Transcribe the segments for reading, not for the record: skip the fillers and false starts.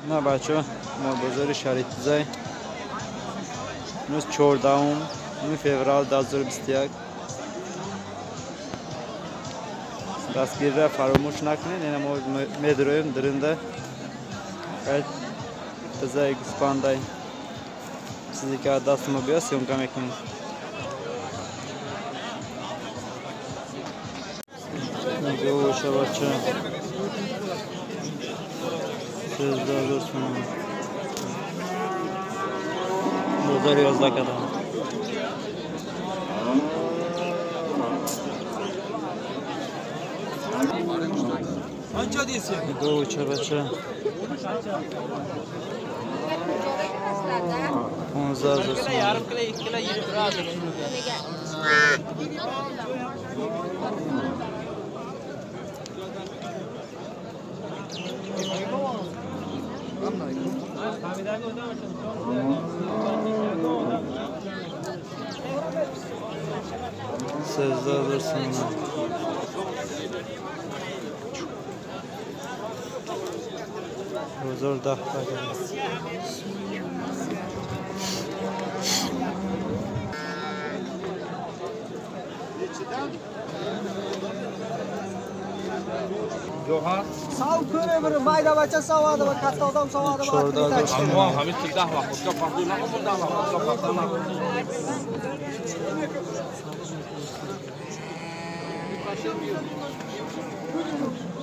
نه بچه ما بازار شریعتی امروز 14 فوریه 2021 دستگیر را فراموش نکنید. این ما میدرویم درنده باید بزای گسپاندای چیزی که دست ما بیاد سیمکا میکنید. گوشه بچه 13,000 تومان بازار 11 کدام گوشه بچه 15,000 تومان سزدار سومن بزرگ 10 Johan. Sağ köre bir mayda bacha savadi va katta odam savadi va Ammo hamid tilda vaqtga farqli naqo bundan vaqtga farqli.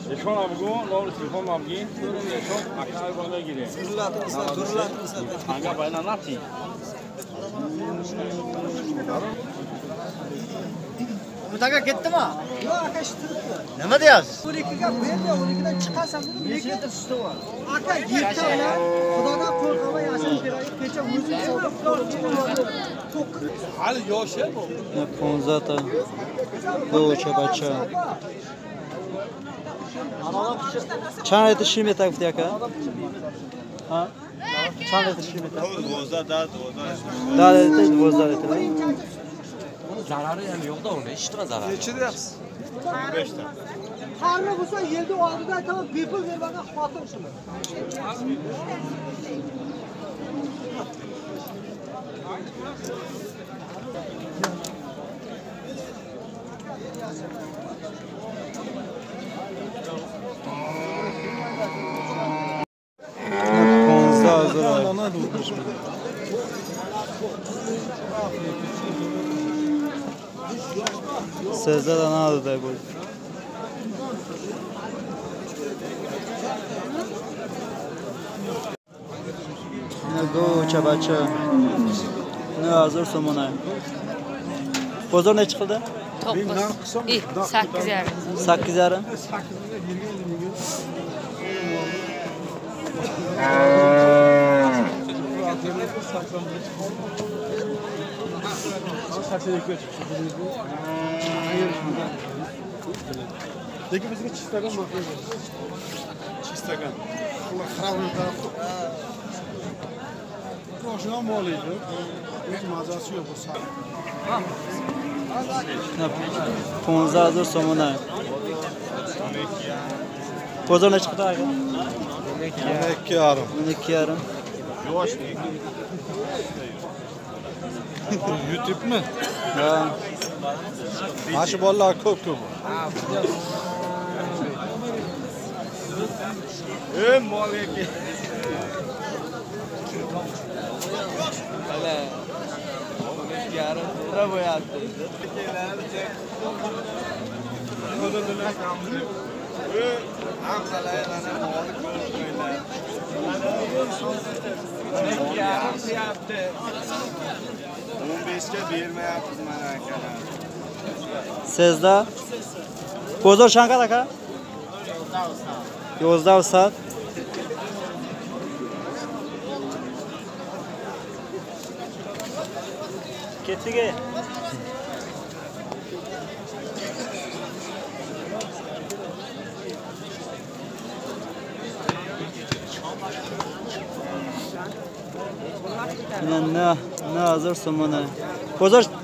Nishon abgo, lor telefon abgin, nishon akal bana gire. durlat. Anga bayna nati. Mutaga ketdimi? Yo'q, aka ishtiribdi. Nima deyapsiz? 12ga berdi, 12dan chiqasan dedim, lekin aka yetdi Xudodan qo'rqmay yashab kerak. Kecha o'zim sotib Hali yoshi bu. 15 تا گوشه بچه چند لیتر شیر میتاک گفتی اکا؟ چند لیتر شیر میتاک؟ 12 لیتر Zarari ham yo'q-da uni, hech qanday zarari. Necha deyapsiz? 15 ta. Qarni bo'lsa yelda oldida aytaman, bepul bermagan xotin shuni. سزده دانه داده بود اینه گوچه بچه 9,000 so'mone bozor ne chiqildi? 8,500. 8,500 Lekin bizga chistagan maqul. Chistagan. Ular xaravlda. Qo'shna mol edi. Hech mazasi yo'q bu sar. 15,000 so'mone bozor ne chiqdi aka? 12,5. 12,5 Yosh. YouTube mi? ha Maşı bolalar ko'p. Mol eki. Hala. Yarın lira bo'yapti. Sezda bozor çanka aka? 11 saat ketdiki ne hazır somona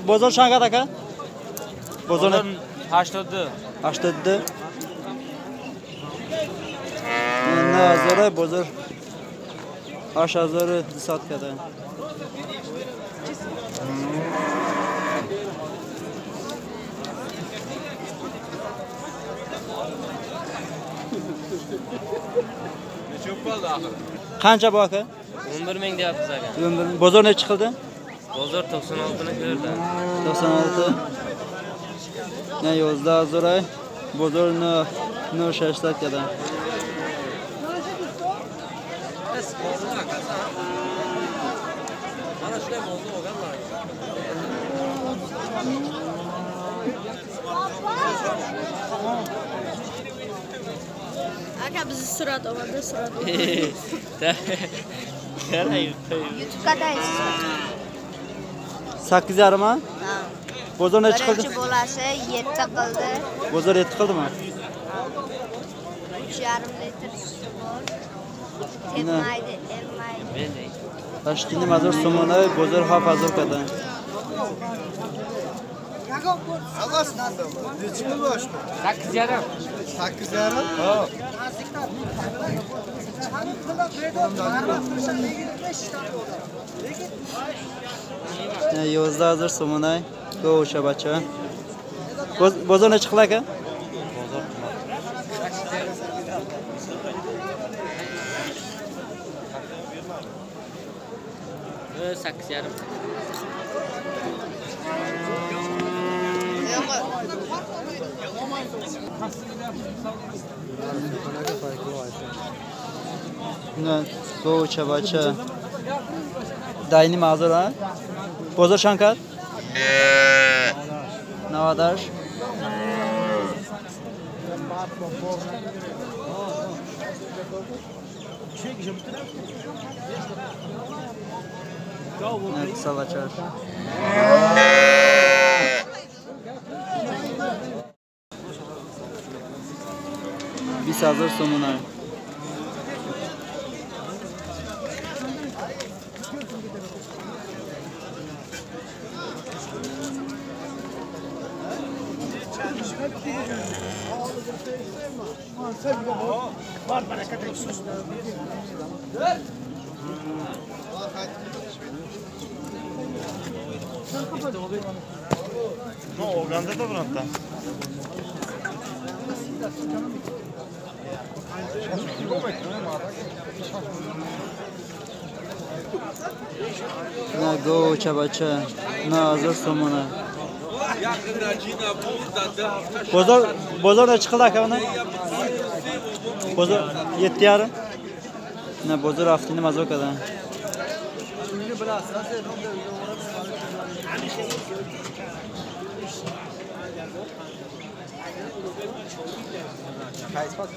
bozor çanka aka? Bozor 80. 80 ne hazır bozor 8000 desatkada. Qancha bu aka? 11 ming deyapmiz aka. 11 ming. Bozor ne chiqildi? Bozor 96 ni ko'rdi. 96. Ne yozda azoray. Bozorni 0,60 kada. Mana shunday bo'ldi, o'g'illar. Aka bizni surat oldi, surat. YouTube'dayız. 8,5 mi? Bozor ne chiqildi? Birinchi bo'lasi 7 qildi. Bozor 7 qildimi? 3,5 litr suti bor. Tetmaydi, emmaydi. Toshkentni mazur so'monay, bozor xavf azorkada. Nechi pul bosh? 8,5. 8,5. Ha. Ne yozda azor so'monay, go'sha bacha. Bozor ne chiqdi aka? Bozor 8,5. Ne go'sha bacha. Dayni mazur ha? Bozor Shankar? Navadash. Ne kısa bacha. Biz hazır so'monay. Oganda da buranta. Ne go'sha bacha. Ne hazır so'monay. Bozor ne chiqildi aka buni? Bozor 7,5. Ne bozor haftini mazokada.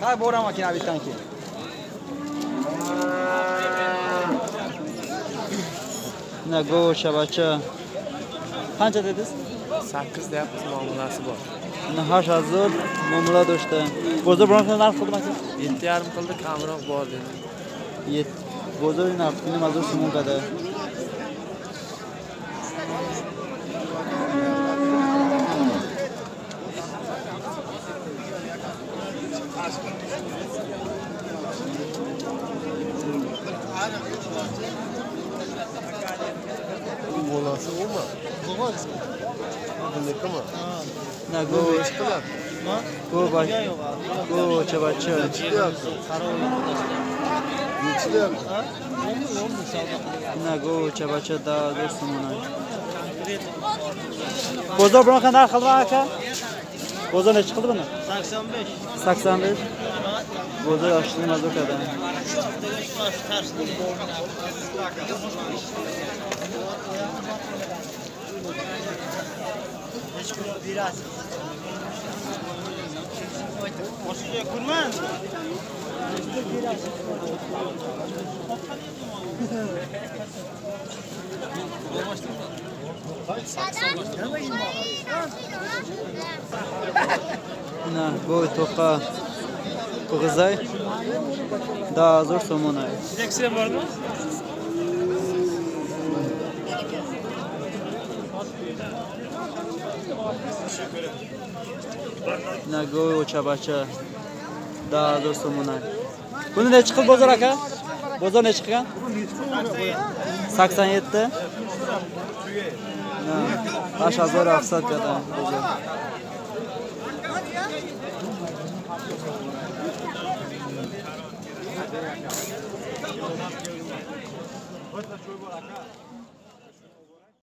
Ha bora makina bittan ki. Ne go'sha bacha. Qancha dedingiz? 8 deyapmiz, muomalasi bor. Ne hash azor muomala do'shta. Bozor bilan narx qildim aka. 7,5 qildi, kamroq bor dedi. Bozor haftini mazur so'monkada. Bolası olma. Olmaz. Ne kama? Ne go'sha bacha. Ne go'sha bacha da do'stimman. Bozor bilan qanday narx qildi aka? Bozor necha qildi buni? 85. 85. Bozor ashli mazokada. Biraz. Boşluğa kurman. Na go'y to'qa to'g'izay. Da zo'r so'monay. Direksiya bormi? Na go'y o'cha bacha. Da zo'r so'monay. Buni necha qil bozor aka? Bozor necha qilgan? 87. 5000 afsat beradi bozor.